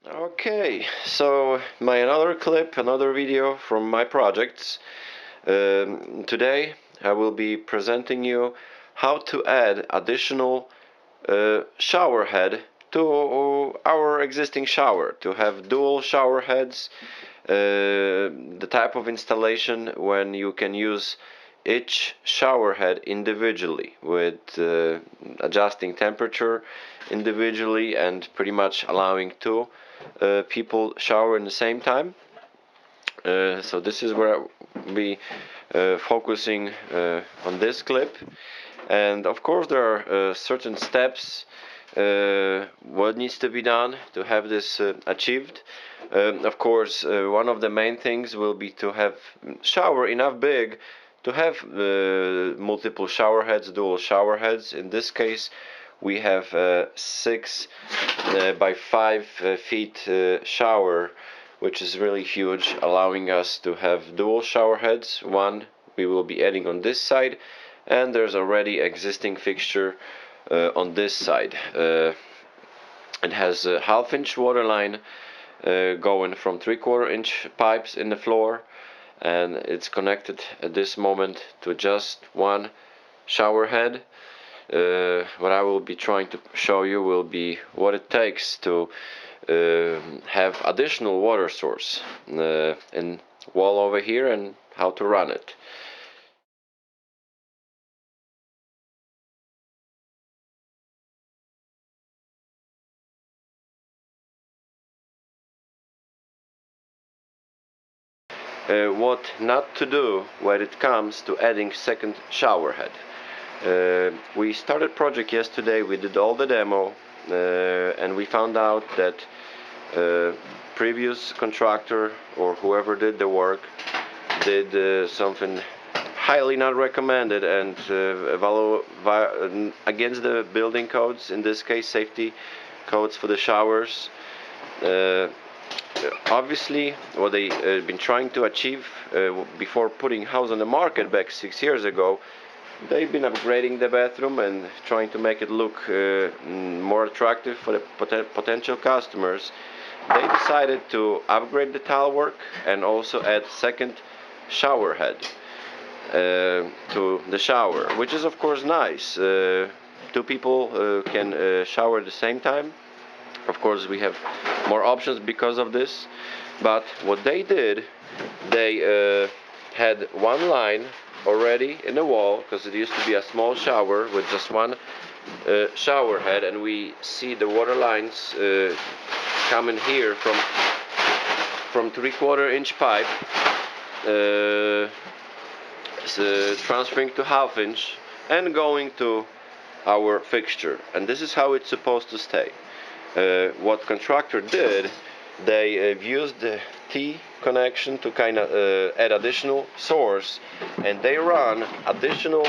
Okay, so another clip, another video from my projects. Today I will be presenting you how to add additional shower head to our existing shower, to have dual shower heads, the type of installation when you can use each shower head individually with adjusting temperature individually and pretty much allowing two people shower in the same time. So this is where I'll be focusing on this clip, and of course there are certain steps what needs to be done to have this achieved. Of course, one of the main things will be to have shower enough big to have multiple shower heads, dual shower heads. In this case, we have 6 by 5 feet shower, which is really huge, allowing us to have dual shower heads. One we will be adding on this side, and there's already existing fixture on this side. It has a half-inch water line going from 3/4 inch pipes in the floor, and it's connected at this moment to just one shower head. What I will be trying to show you will be what it takes to have additional water source in wall over here and how to run it. What not to do when it comes to adding second shower head. We started project yesterday, we did all the demo, and we found out that previous contractor or whoever did the work did something highly not recommended and against the building codes, in this case safety codes for the showers. Obviously what they been trying to achieve before putting house on the market back 6 years ago, they've been upgrading the bathroom and trying to make it look more attractive for the potential customers. They decided to upgrade the tile work and also add second shower head to the shower, which is of course nice. Two people can shower at the same time. Of course we have more options because of this, but what they did, they had one line already in the wall, because it used to be a small shower with just one shower head, and we see the water lines coming here from 3/4 inch pipe transferring to half-inch and going to our fixture, and this is how it's supposed to stay. What contractor did, they used the T connection to kind of add additional source, and they run additional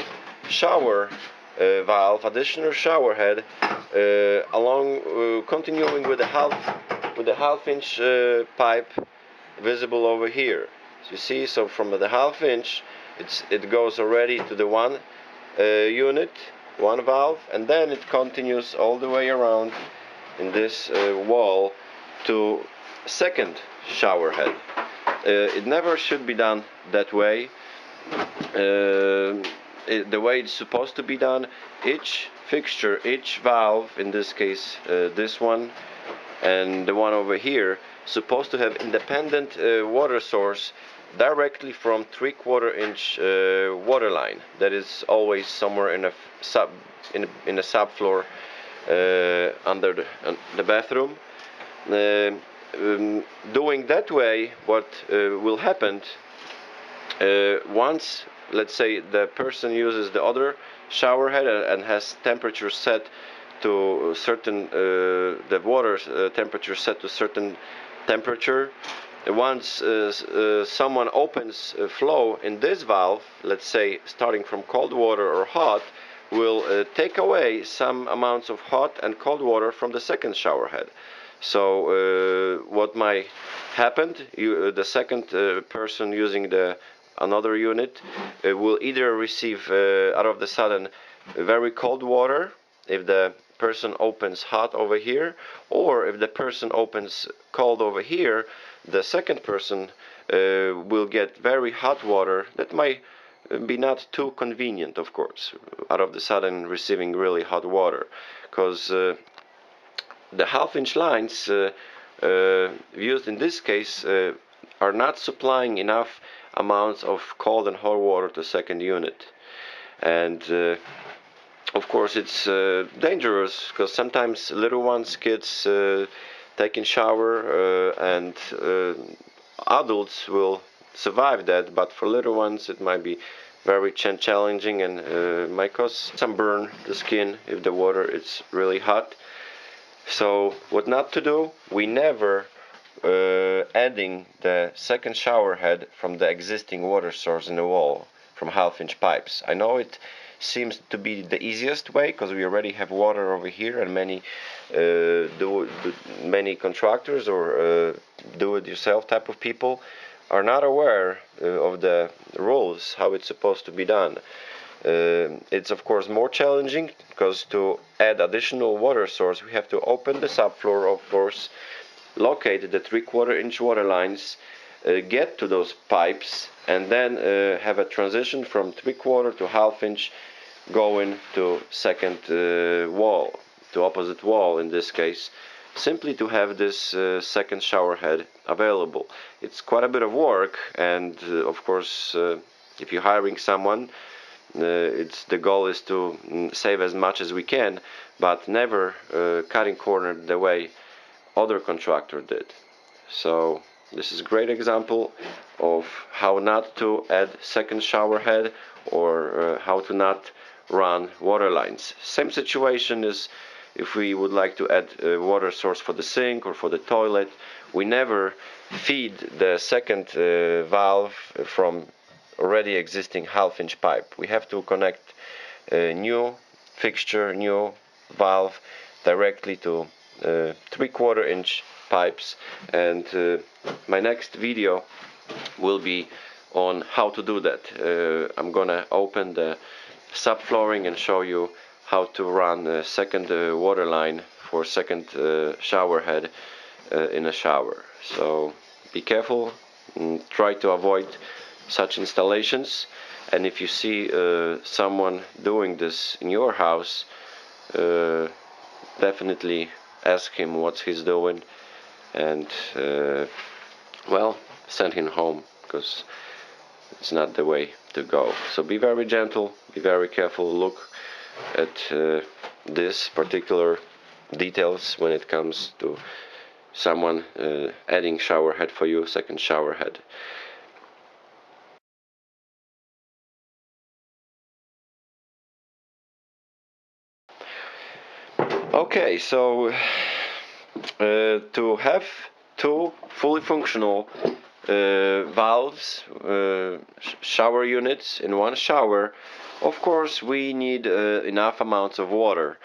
shower valve, additional shower head along, continuing with the half-inch pipe visible over here. So you see, so from the half-inch, it goes already to the one unit, one valve, and then it continues all the way around in this wall to second shower head. It never should be done that way. The way it's supposed to be done, each fixture, each valve, in this case this one and the one over here, supposed to have independent water source directly from 3/4 inch water line that is always somewhere in a subfloor under the bathroom. Doing that way, what will happen once, let's say, the person uses the other shower head and has temperature set to certain the water temperature set to certain temperature. Once someone opens flow in this valve, let's say starting from cold water or hot, will take away some amounts of hot and cold water from the second shower head. So what might happen, the second person using the another unit will either receive out of the sudden very cold water if the person opens hot over here, or if the person opens cold over here, the second person will get very hot water that might be not too convenient, of course, out of the sudden receiving really hot water, because the half-inch lines used in this case are not supplying enough amounts of cold and hot water to second unit. And of course it's dangerous, because sometimes little ones, kids taking shower, and adults will survive that, but for little ones it might be very challenging, and might cause some burn the skin if the water is really hot. So what not to do? We never adding the second shower head from the existing water source in the wall from half-inch pipes. I know it seems to be the easiest way, because we already have water over here, and many contractors or do-it-yourself type of people are not aware of the rules, how it's supposed to be done. It's of course more challenging, because to add additional water source we have to open the subfloor, of course, locate the 3/4 inch water lines, get to those pipes, and then have a transition from 3/4 to half-inch going to second wall, to opposite wall in this case, simply to have this second shower head available. It's quite a bit of work, and of course if you're hiring someone, the goal is to save as much as we can, but never cutting corner the way other contractor did. So this is a great example of how not to add second shower head, or how to not run water lines. Same situation is if we would like to add a water source for the sink or for the toilet. We never feed the second valve from already existing half-inch pipe. We have to connect a new fixture, new valve directly to 3/4 inch pipes, and my next video will be on how to do that. I'm gonna open the subflooring and show you how to run a second water line for second shower head in a shower. So be careful and try to avoid such installations, and if you see someone doing this in your house, definitely ask him what he's doing, and well, send him home, because it's not the way to go. So be very gentle, be very careful, look at this particular details when it comes to someone adding shower head for you, second shower head. Okay, so to have two fully functional valves, shower units in one shower, of course we need enough amounts of water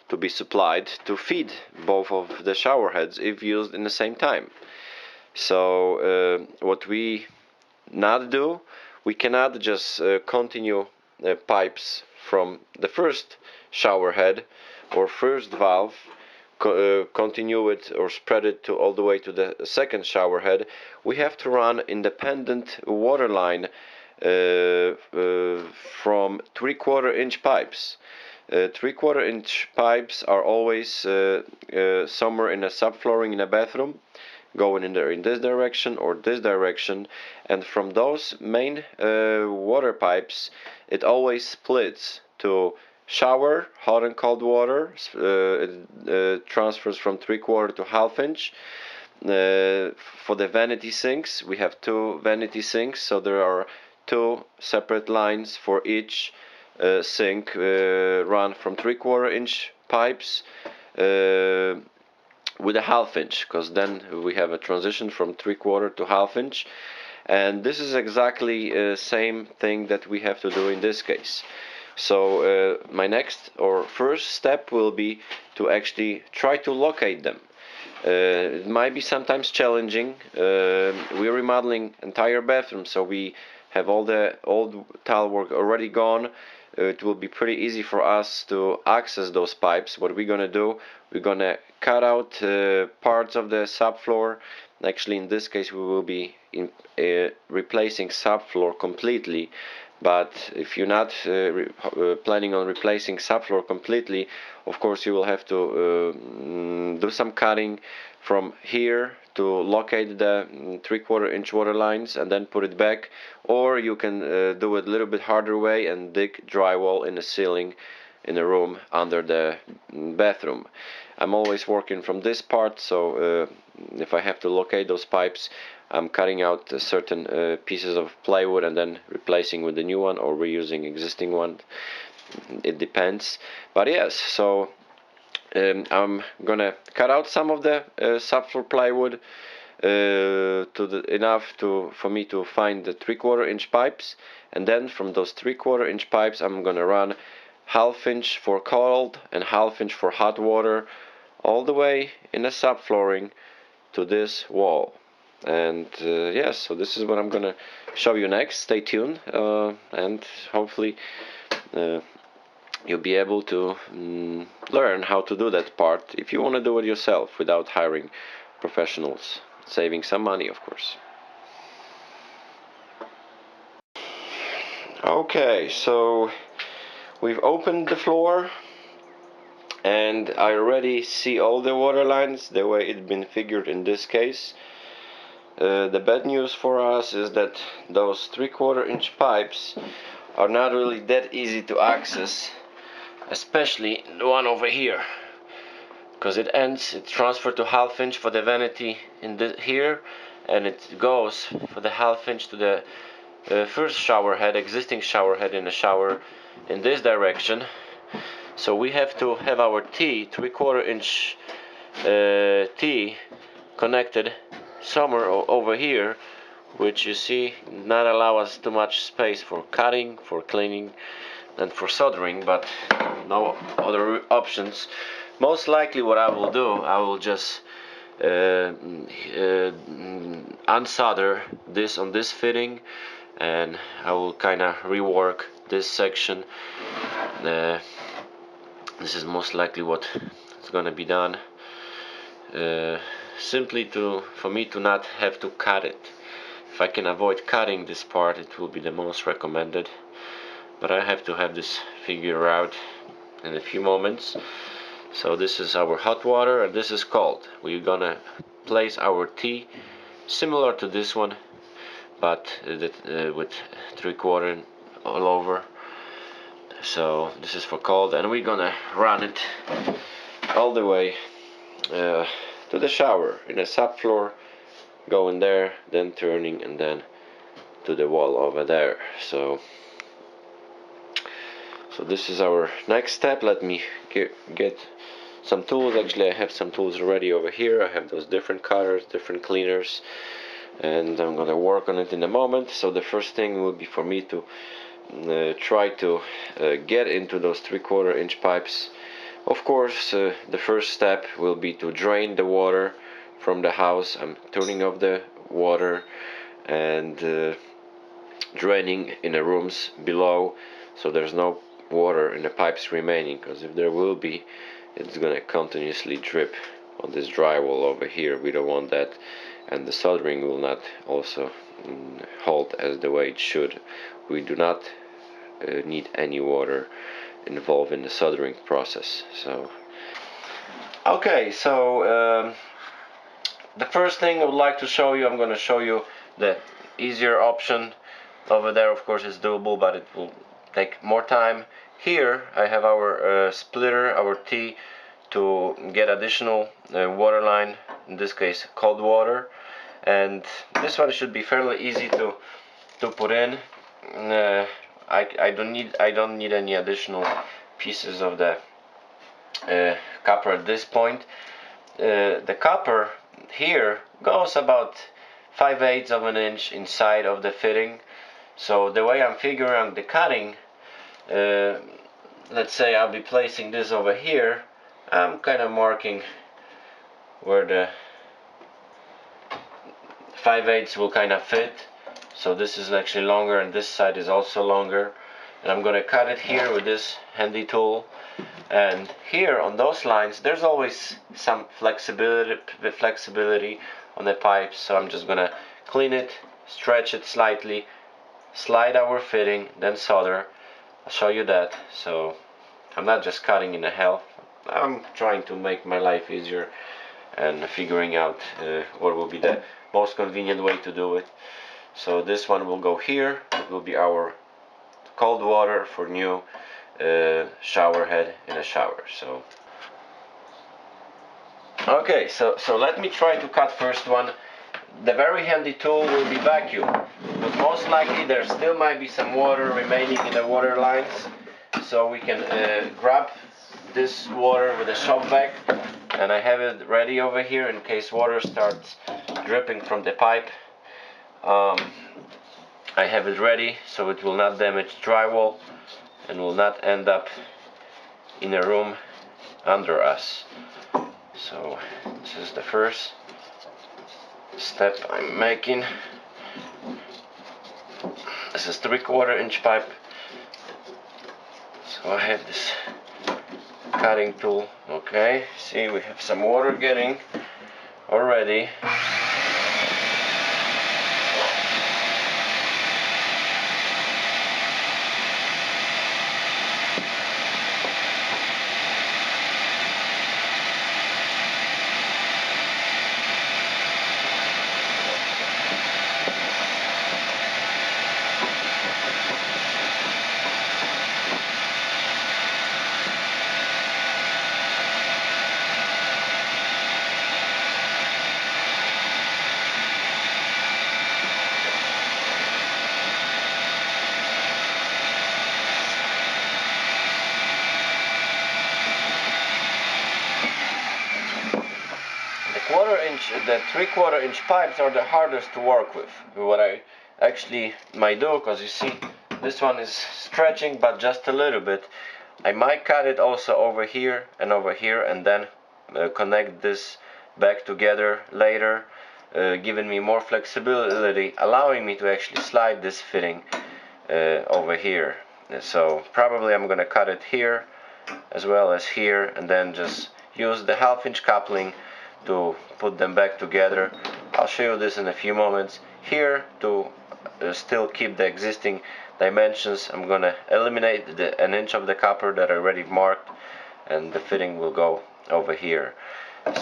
to be supplied to feed both of the shower heads if used in the same time. So what we not do, we cannot just continue pipes from the first shower head or first valve, continue it or spread it to all the way to the second shower head. We have to run independent water line from 3/4 inch pipes. 3/4 inch pipes are always somewhere in a subflooring in a bathroom, going in this direction or this direction, and from those main water pipes it always splits to shower, hot and cold water. It transfers from 3/4 to half-inch. For the vanity sinks, we have two vanity sinks, so there are two separate lines for each sink, run from 3/4 inch pipes with a half-inch, because then we have a transition from 3/4 to half-inch, and this is exactly the same thing that we have to do in this case. So my next or first step will be to actually try to locate them. It might be sometimes challenging. We're remodeling entire bathroom, so we have all the old tile work already gone. it will be pretty easy for us to access those pipes. What we're gonna do, we're gonna cut out parts of the subfloor. Actually, in this case, we will be replacing subfloor completely. But if you're not planning on replacing subfloor completely, of course you will have to do some cutting from here to locate the 3/4 inch water lines and then put it back, or you can do it a little bit harder way and dig drywall in the ceiling in a room under the bathroom. I'm always working from this part, so if I have to locate those pipes, I'm cutting out certain pieces of plywood and then replacing with the new one or reusing existing one. It depends. But yes, so I'm gonna cut out some of the subfloor plywood enough for me to find the 3/4 inch pipes, and then from those 3/4 inch pipes I'm gonna run 1/2 inch for cold and 1/2 inch for hot water all the way in the subflooring to this wall. And yes, so this is what I'm gonna show you next. Stay tuned, and hopefully you'll be able to learn how to do that part if you want to do it yourself without hiring professionals, saving some money, of course. Okay, so we've opened the floor and I already see all the water lines the way it's been figured in this case. The bad news for us is that those 3/4 inch pipes are not really that easy to access, especially the one over here, because it's transferred to 1/2 inch for the vanity in here, and it goes for the 1/2 inch to the first shower head, existing shower head in the shower in this direction. So we have to have our T 3/4 inch T connected somewhere over here, which you see not allow us too much space for cutting, for cleaning, and for soldering, but no other options. Most likely what I will do, I will just unsolder this on this fitting, and I will kind of rework this section. This is most likely what is gonna be done, simply for me to not have to cut it. If I can avoid cutting this part, it will be the most recommended, but I have to have this figured out in a few moments. So this is our hot water and this is cold. We're gonna place our T similar to this one, but with 3/4 all over. So this is for cold, and we're gonna run it all the way to the shower in a subfloor, going there, then turning, and then to the wall over there. So this is our next step. Let me get some tools. Actually, I have some tools already over here. I have those different cutters, different cleaners, and I'm gonna work on it in a moment. So the first thing will be for me to try to get into those 3/4 inch pipes. Of course, the first step will be to drain the water from the house. I'm turning off the water and draining in the rooms below, so there's no water in the pipes remaining, because if there will be, it's gonna continuously drip on this drywall over here. We don't want that, and the soldering will not also hold as the way it should. We do not need any water involved in the soldering process. So okay, so the first thing I would like to show you, I'm going to show you the easier option. Over there, of course, is doable, but it will take more time. Here I have our splitter, our T, to get additional water line, in this case cold water, and this one should be fairly easy to put in. I don't need any additional pieces of the copper at this point. The copper here goes about 5/8 of an inch inside of the fitting. So the way I'm figuring the cutting, let's say I'll be placing this over here. I'm kind of marking where the 5/8 will kind of fit. So this is actually longer, and this side is also longer. and I'm gonna cut it here with this handy tool. And here on those lines there's always some flexibility on the pipes, so I'm just gonna clean it, stretch it slightly, slide our fitting, then solder. I'll show you that. So I'm not just cutting in a half, I'm trying to make my life easier and figuring out what will be the most convenient way to do it. So this one will go here. It will be our cold water for new shower head in a shower. So okay, so let me try to cut first one. The very handy tool will be vacuum, but most likely there still might be some water remaining in the water lines, so we can grab this water with a shop vac, and I have it ready over here in case water starts dripping from the pipe. I have it ready so it will not damage drywall and will not end up in a room under us. So this is the first step I'm making. This is 3/4 inch pipe, so I have this cutting tool. Okay, see, we have some water getting already. The 3/4 inch pipes are the hardest to work with. What I actually might do, because you see this one is stretching but just a little bit, I might cut it also over here, and then connect this back together later, giving me more flexibility, allowing me to actually slide this fitting over here. So probably I'm gonna cut it here as well as here, and then just use the 1/2 inch coupling to put them back together. I'll show you this in a few moments. Here, to still keep the existing dimensions, I'm gonna eliminate an inch of the copper that I already marked, and the fitting will go over here.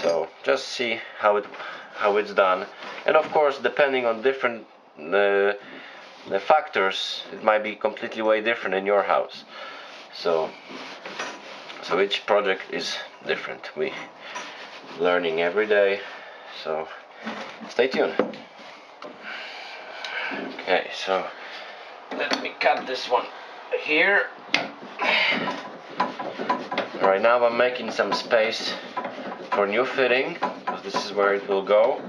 So just see how it's done, and of course depending on different the factors, it might be completely way different in your house. So each project is different. We learning every day, so stay tuned. Okay, so let me cut this one here. Right now I'm making some space for new fitting, because this is where it will go.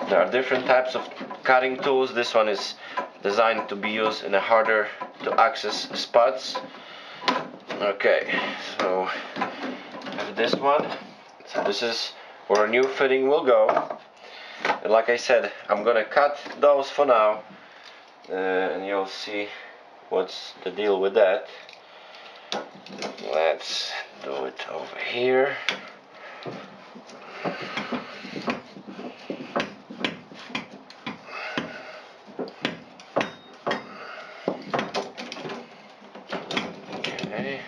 There are different types of cutting tools. This one is designed to be used in a harder to access spots. Okay, so I have this one. So this is where a new fitting will go. And like I said, I'm gonna cut those for now, and you'll see what's the deal with that. Let's do it over here. Okay,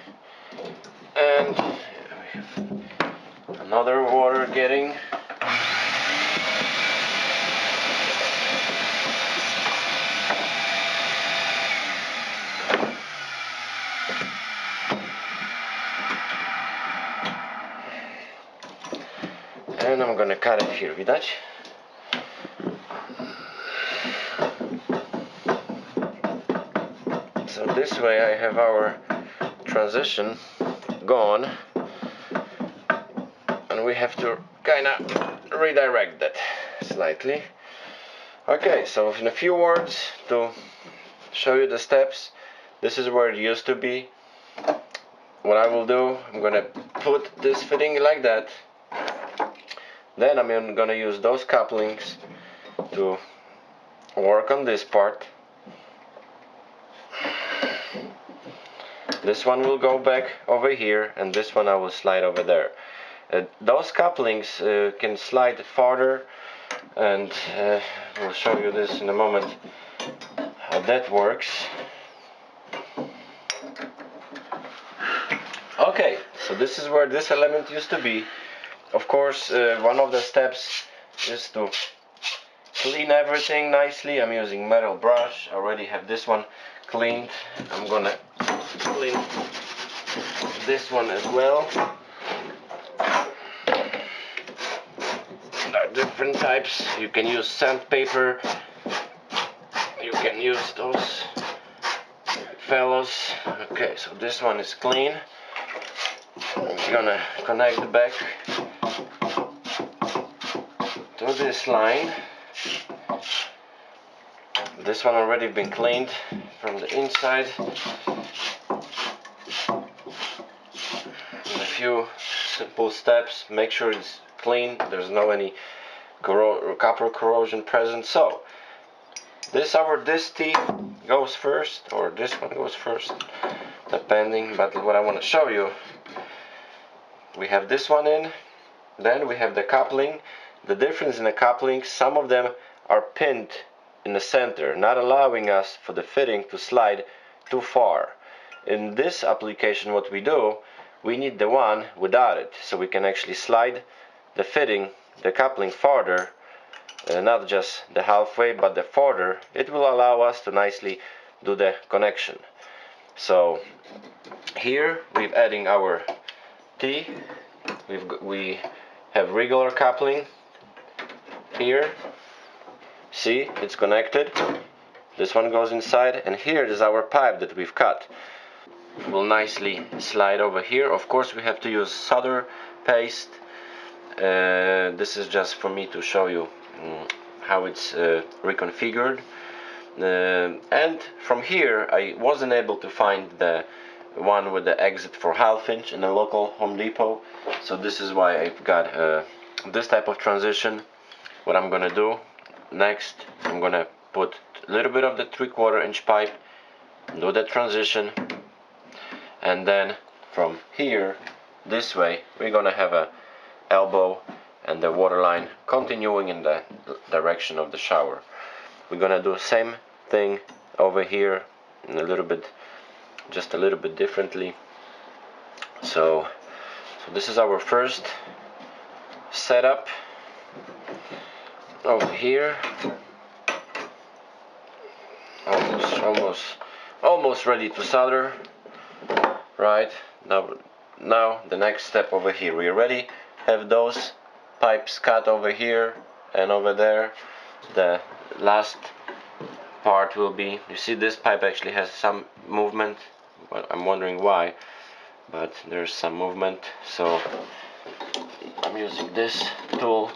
and we have another water getting. And I'm gonna cut it here, widać? So this way I have our transition gone, and we have to kinda redirect that slightly. Okay, so in a few words to show you the steps, this is where it used to be. What I will do, I'm gonna put this fitting like that. Then I'm gonna use those couplings to work on this part. This one will go back over here, and this one I will slide over there. Those couplings can slide farther, and we'll show you this in a moment how that works. Okay, so this is where this element used to be. Of course, one of the steps is to clean everything nicely. I'm using metal brush. I already have this one cleaned. I'm gonna clean this one as well. There are different types. You can use sandpaper. You can use those fellows. Okay, so this one is clean. I'm gonna connect the back to this line. This one already been cleaned from the inside. In a few simple steps, make sure it's clean, there's no any copper corrosion present. So this T goes first, or this one goes first, depending. But what I want to show you, we have this one in, then we have the coupling. The difference in the coupling, some of them are pinned in the center, not allowing us for the fitting to slide too far. In this application, what we do, we need the one without it, so we can actually slide the fitting, the coupling farther, not just the halfway, but the farther. It will allow us to nicely do the connection. So here we're adding our T. We have regular coupling here. See, it's connected. This one goes inside, and here is our pipe that we've cut. Will nicely slide over here. Of course, we have to use solder paste. This is just for me to show you how it's reconfigured. And from here, I wasn't able to find the one with the exit for 1/2 inch in the local Home Depot. So this is why I've got this type of transition. What I'm gonna do next, I'm gonna put a little bit of the 3/4 inch pipe, do the transition, and then from here this way we're gonna have a elbow and the water line continuing in the direction of the shower. We're gonna do the same thing over here in just a little bit differently. So this is our first setup over here. Almost ready to solder. Right, now the next step over here. We already have those pipes cut over here and over there. The last part will be, you see this pipe actually has some movement. Well, I'm wondering why, but there's some movement. So I'm using this tool,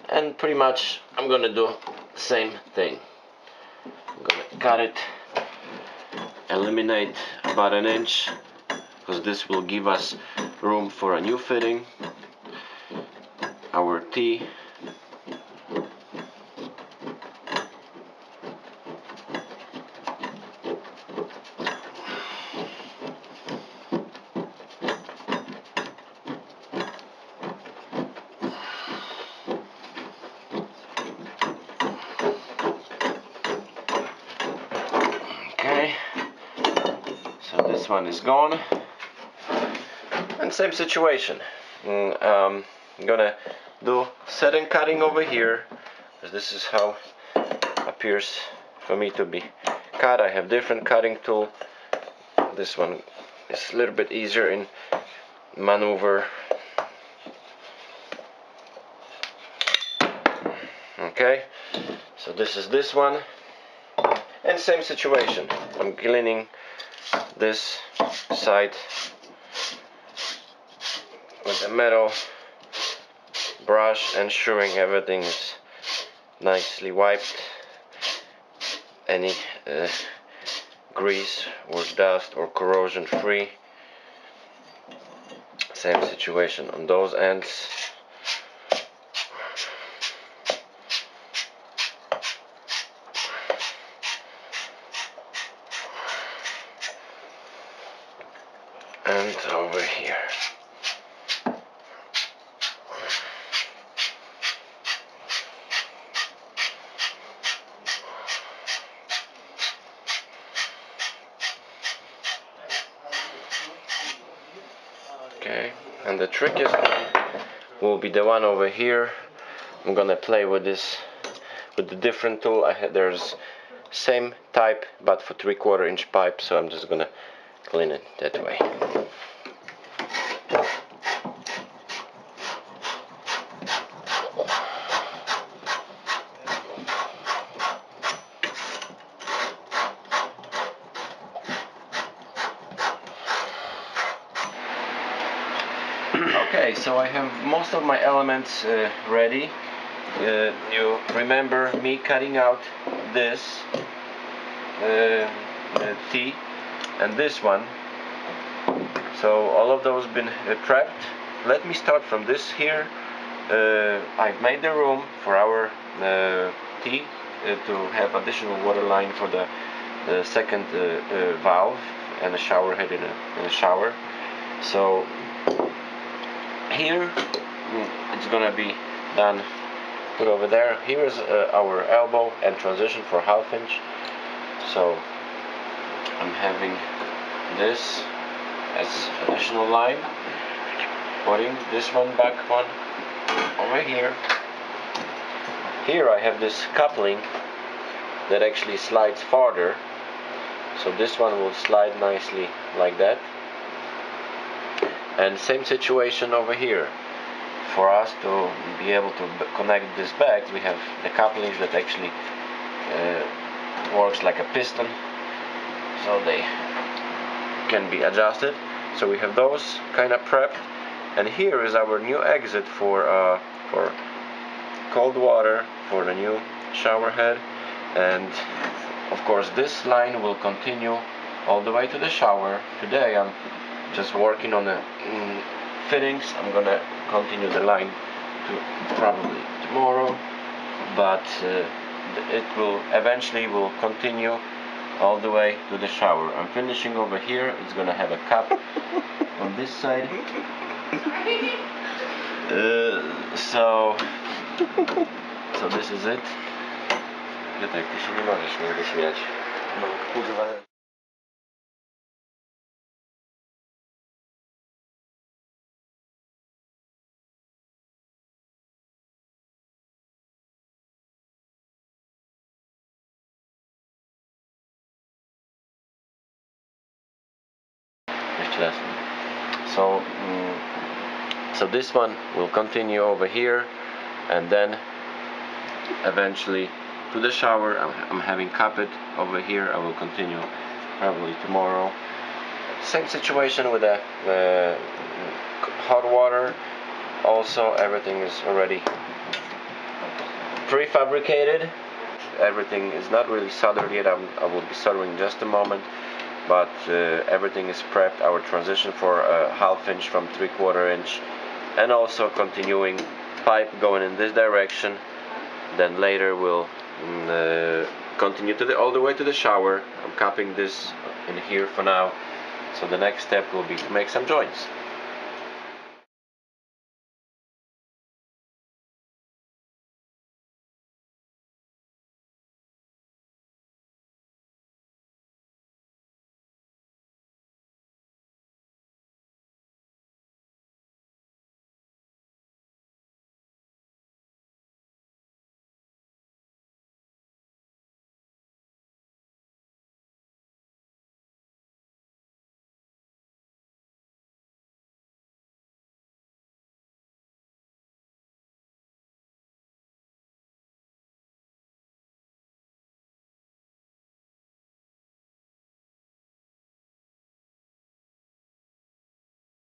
and pretty much I'm gonna do the same thing. I'm gonna cut it, eliminate about 1 inch, because this will give us room for a new fitting. Our T. Okay, so this one is gone. And same situation. I'm gonna do setting cutting over here, because this is how it appears for me to be cut. I have different cutting tool. This one is a little bit easier in maneuver. Okay, so this is this one, and same situation. I'm cleaning this side with a metal brush, ensuring everything is nicely wiped, any grease or dust or corrosion free. Same situation on those ends. and over here. Okay, and the trickiest one will be the one over here. I'm gonna play with this, with the different tool. There's same type but for 3/4 inch pipe, so I'm just gonna clean it that way. Okay, so I have most of my elements ready. You remember me cutting out this T and this one, so all of those been prepped. Let me start from this here. I've made the room for our T to have additional water line for the second valve and a shower head in a shower. So here it's gonna be done, put over there. Here is our elbow and transition for 1/2 inch. So I'm having this as additional line, putting this one back one over here. Here I have this coupling that actually slides farther, so this one will slide nicely like that. And same situation over here. For us to be able to connect this back, we have the couplings that actually works like a piston, so they can be adjusted. So we have those kind of prepped, and here is our new exit for cold water for the new shower head. And of course this line will continue all the way to the shower. Today I'm just working on the fittings. I'm gonna continue the line to probably tomorrow, but it will eventually continue all the way to the shower. I'm finishing over here. It's gonna have a cup on this side. So this is it. Ty się nie możesz nigdy śmiać. No kurwa. So this one will continue over here, and then eventually to the shower. I'm having carpet over here. I will continue probably tomorrow. Same situation with the hot water. Also everything is already prefabricated. Everything is not really soldered yet. I will be soldering in just a moment, but everything is prepped. Our transition for a 1/2 inch from 3/4 inch, and also continuing pipe going in this direction. Then later we'll continue to all the way to the shower. I'm capping this in here for now, so the next step will be to make some joints.